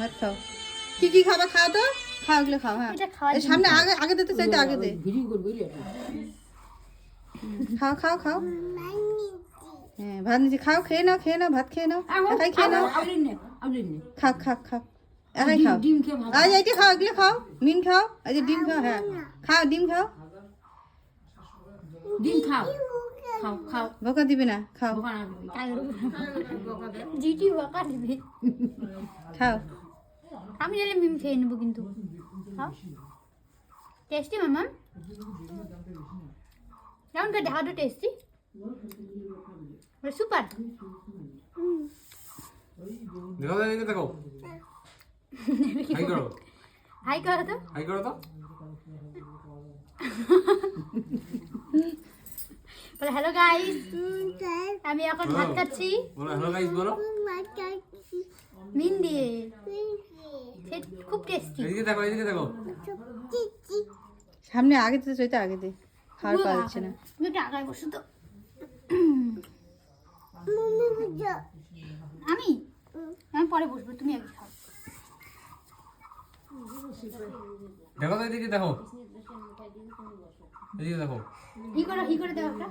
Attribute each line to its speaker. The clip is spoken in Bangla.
Speaker 1: ভাত খাও। কি কি খাবা খাও তো, খাও এগুলো খাও। হ্যাঁ এই সামনে আগে আগে দিতে চাইতে আগে দে। খাও খাও খাও। হ্যাঁ ভাত নিচে খাও, খেয়ে নাও ভাত খেয়ে নাও, একাই খেয়ে নাও। খাও খাও খাও, একাই খাও। আজ এইটা খাও, এগুলো খাও, মিন খাও, এই যে ডিম খাও। হ্যাঁ খাও, ডিম খাও।
Speaker 2: ডিম খাও, খাও খাও।
Speaker 1: বকা দিবি না, খাও
Speaker 2: জিটি বকা দিবি।
Speaker 1: খাও।
Speaker 2: আমি জানি মিম খেয়ে নেবো কিন্তু। খাও। টেস্টি মামা। কেমন করে দেখাও তো টেস্টি। সুপার।
Speaker 3: দেখো হাই করো,
Speaker 2: হাই করো তো।
Speaker 3: হাই করো তো।
Speaker 2: বলে হ্যালো গাইস, আমি এখন ভাত খাচ্ছি।
Speaker 3: বলো হ্যালো গাইস বলো।
Speaker 2: মিন দিয়ে খুব টেস্টি।
Speaker 3: এদিকে দেখো, এদিকে দেখো।
Speaker 1: সামনে আগে দিতে চাইতে আগে দে, খাওয়ার পাওয়া যাচ্ছে না।
Speaker 2: তুমি একটু আগায় বসো তো। আমি আমি পরে বসবো, তুমি আগে খাও।
Speaker 3: দেখো তো এদিকে দেখো, এদিকে দেখো।
Speaker 2: হি করে দাও একটা।